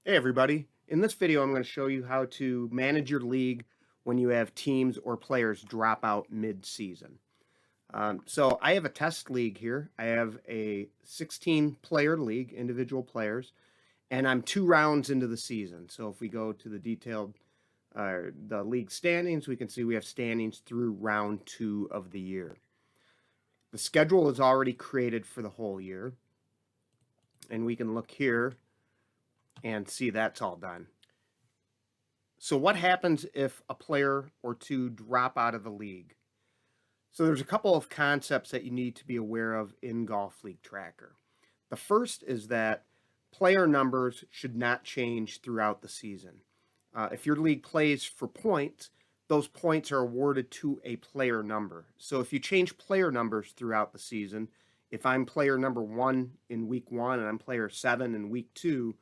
Hey everybody, in this video I'm going to show you how to manage your league when you have teams or players drop out mid-season. So I have a test league here. I have a 16 player league, individual players, and I'm 2 rounds into the season. So if we go to the detailed the league standings, we can see we have standings through round 2 of the year. The schedule is already created for the whole year, and we can look here and see that's all done. So what happens if a player or two drop out of the league? So there's a couple of concepts that you need to be aware of in Golf League Tracker. The first is that player numbers should not change throughout the season. If your league plays for points, those points are awarded to a player number. So if you change player numbers throughout the season, if I'm player number 1 in week 1 and I'm player 7 in week 2,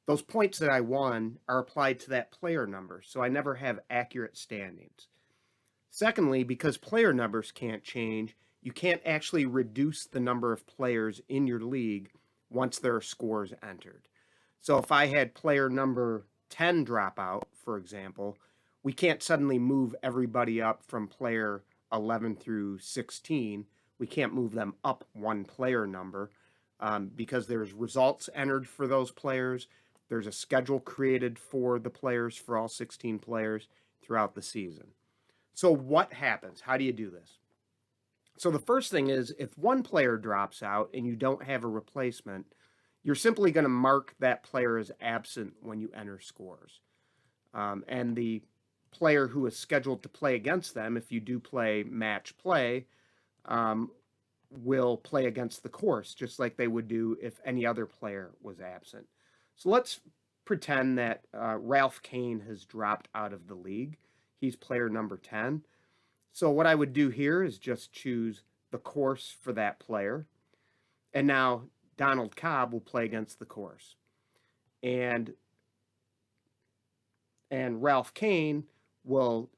those points that I won are applied to that player number, so I never have accurate standings. Secondly, because player numbers can't change, you can't actually reduce the number of players in your league once there are scores entered. So if I had player number 10 drop out, for example, we can't suddenly move everybody up from player 11 through 16. We can't move them up one player number because there's results entered for those players. There's a schedule created for the players, for all 16 players throughout the season. So what happens? How do you do this? So the first thing is if one player drops out and you don't have a replacement, you're simply going to mark that player as absent when you enter scores. And the player who is scheduled to play against them, if you do play match play, will play against the course, just like they would do if any other player was absent. So let's pretend that Ralph Kane has dropped out of the league. He's player number 10. So what I would do here is just choose the course for that player. And now Donald Cobb will play against the course. And Ralph Kane will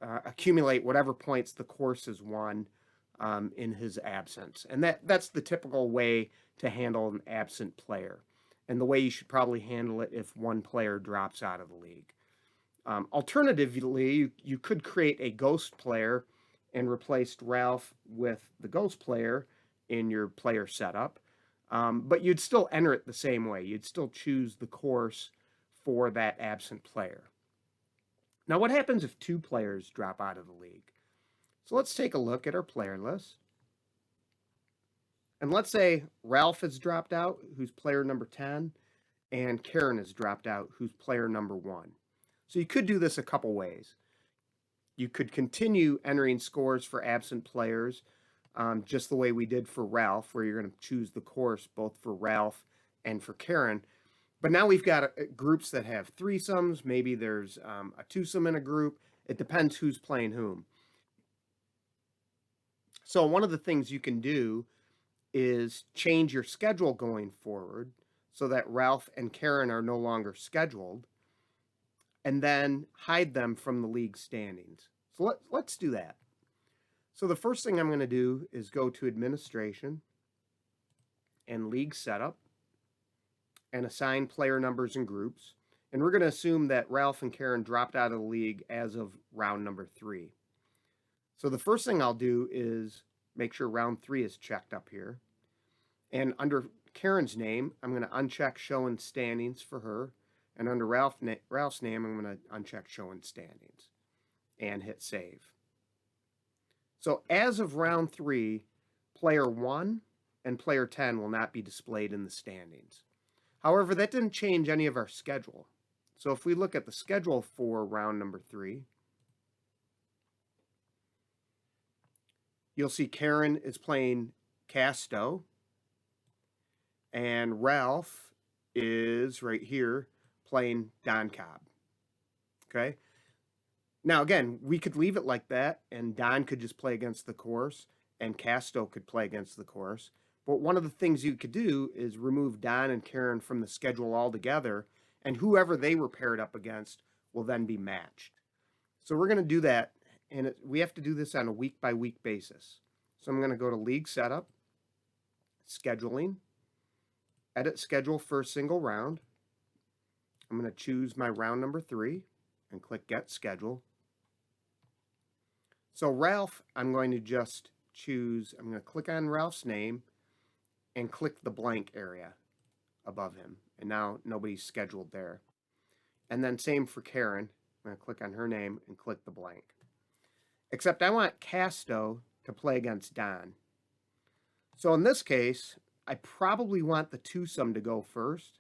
accumulate whatever points the course has won in his absence. And that's the typical way to handle an absent player, and the way you should probably handle it if one player drops out of the league. Alternatively, you could create a ghost player and replace Ralph with the ghost player in your player setup, but you'd still enter it the same way. You'd still choose the course for that absent player. Now, what happens if 2 players drop out of the league? So let's take a look at our player list. And let's say Ralph has dropped out, who's player number 10, and Karen has dropped out, who's player number 1. So you could do this a couple ways. You could continue entering scores for absent players, just the way we did for Ralph, where you're going to choose the course both for Ralph and for Karen. But now we've got groups that have threesomes. Maybe there's a twosome in a group. It depends who's playing whom. So one of the things you can do is change your schedule going forward so that Ralph and Karen are no longer scheduled, and then hide them from the league standings. So let's do that. So the first thing I'm going to do is go to Administration and League Setup and assign player numbers and groups. And we're going to assume that Ralph and Karen dropped out of the league as of round number 3. So the first thing I'll do is make sure round 3 is checked up here. And under Karen's name, I'm going to uncheck Show in Standings for her. And under Ralph's name, I'm going to uncheck Show in Standings and hit Save. So as of round 3, player 1 and player 10 will not be displayed in the standings. However, that didn't change any of our schedule. So if we look at the schedule for round number 3, you'll see Karen is playing Casto, and Ralph is right here playing Don Cobb. Okay. Now, again, we could leave it like that, and Don could just play against the course, and Casto could play against the course. But one of the things you could do is remove Don and Karen from the schedule altogether, and whoever they were paired up against will then be matched. So we're going to do that, and we have to do this on a week-by-week basis. So I'm going to go to League Setup, Scheduling, Edit Schedule for a single round, I'm going to choose my round number 3 and click Get Schedule. So Ralph, I'm going to just choose, I'm going to click on Ralph's name and click the blank area above him. And now nobody's scheduled there. And then same for Karen. I'm going to click on her name and click the blank. Except I want Casto to play against Don. So in this case, I probably want the twosome to go first,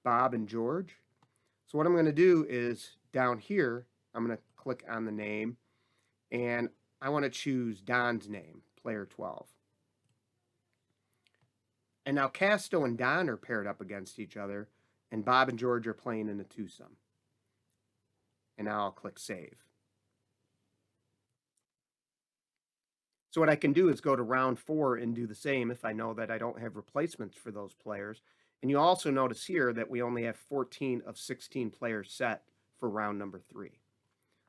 Bob and George. So what I'm going to do is down here, I'm going to click on the name, and I want to choose Don's name, player 12. And now Casto and Don are paired up against each other, and Bob and George are playing in a twosome. And now I'll click Save. So what I can do is go to round 4 and do the same if I know that I don't have replacements for those players. And you also notice here that we only have 14 of 16 players set for round number 3.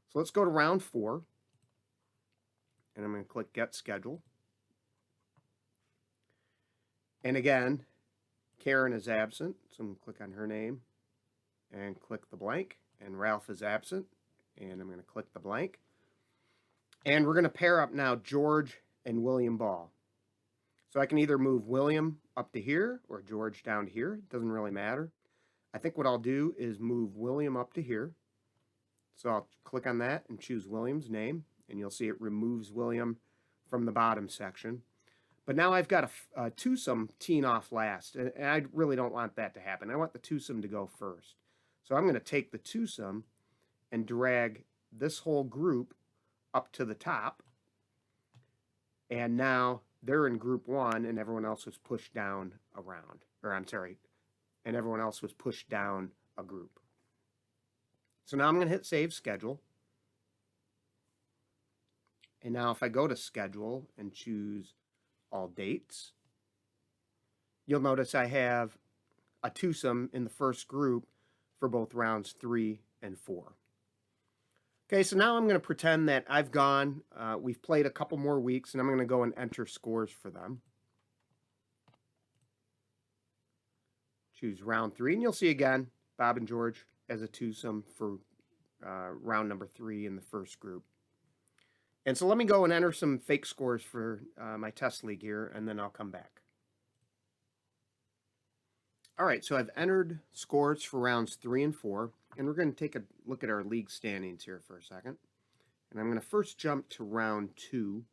So let's go to round 4. And I'm going to click Get Schedule. And again, Karen is absent, so I'm going to click on her name and click the blank. And Ralph is absent, and I'm going to click the blank. And we're going to pair up now George and William Ball. So I can either move William up to here or George down to here. It doesn't really matter. I think what I'll do is move William up to here. So I'll click on that and choose William's name. And you'll see it removes William from the bottom section. But now I've got a twosome teeing off last. And I really don't want that to happen. I want the twosome to go first. So I'm going to take the twosome and drag this whole group up to the top, and now they're in group 1 and everyone else was pushed down a round, or I'm sorry, and everyone else was pushed down a group. So now I'm going to hit Save Schedule, and now if I go to Schedule and choose All Dates, you'll notice I have a twosome in the first group for both rounds 3 and 4. Okay, so now I'm going to pretend that I've gone, we've played a couple more weeks, and I'm going to go and enter scores for them. Choose round 3, and you'll see again, Bob and George as a twosome for round number 3 in the first group. And so let me go and enter some fake scores for my test league here, and then I'll come back. All right, so I've entered scores for rounds 3 and 4. And we're going to take a look at our league standings here for a second. And I'm going to first jump to round 2,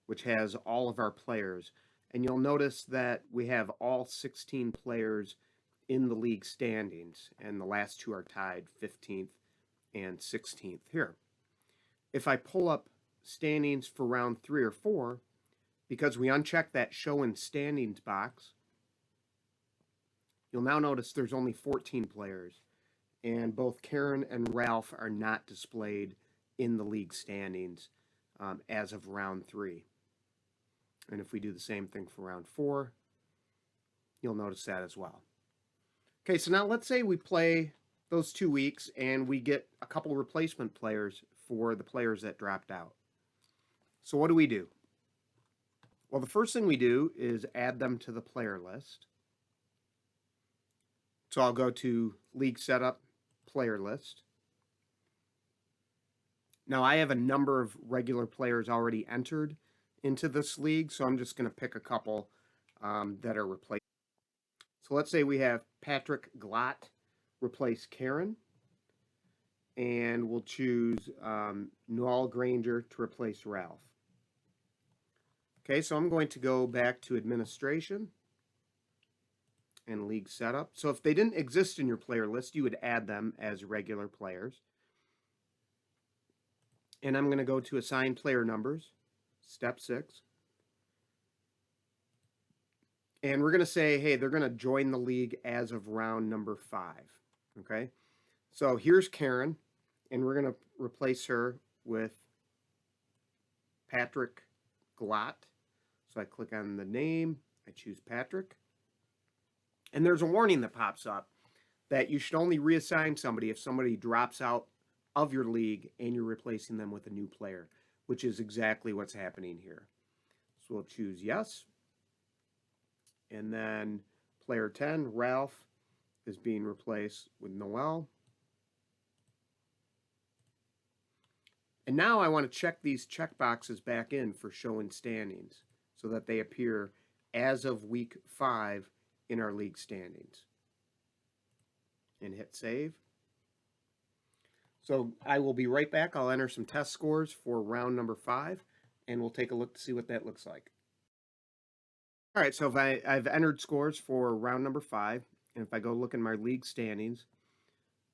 which has all of our players. And you'll notice that we have all 16 players in the league standings. And the last 2 are tied, 15th and 16th here. If I pull up standings for round 3 or 4, because we unchecked that Show in Standings box, you'll now notice there's only 14 players. And both Karen and Ralph are not displayed in the league standings as of round 3. And if we do the same thing for round 4, you'll notice that as well. Okay, so now let's say we play those 2 weeks and we get a couple replacement players for the players that dropped out. So what do? Well, the first thing we do is add them to the player list. So I'll go to League Setup, Player List. Now I have a number of regular players already entered into this league, so I'm just going to pick a couple that are replaced. So let's say we have Patrick Glott replace Karen, and we'll choose Noel Granger to replace Ralph. Okay, so I'm going to go back to Administration and League Setup. So if they didn't exist in your player list, you would add them as regular players. And I'm going to go to Assign Player Numbers, Step 6. And we're going to say, hey, they're going to join the league as of round number 5. Okay? So here's Karen, and we're going to replace her with Patrick Glott. So I click on the name, I choose Patrick. And there's a warning that pops up that you should only reassign somebody if somebody drops out of your league and you're replacing them with a new player, which is exactly what's happening here. So we'll choose yes. And then player 10, Ralph, is being replaced with Noel. And now I want to check these check boxes back in for showing standings so that they appear as of week 5 in our league standings. And hit save. So I will be right back. I'll enter some test scores for round number 5, and we'll take a look to see what that looks like. All right, so if I've entered scores for round number 5, and if I go look in my league standings,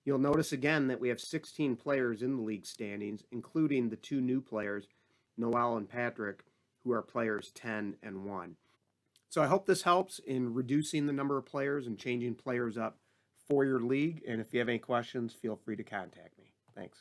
you'll notice again that we have 16 players in the league standings, including the 2 new players, Noel and Patrick, who are players 10 and 1. So I hope this helps in reducing the number of players and changing players up for your league. And if you have any questions, feel free to contact me. Thanks.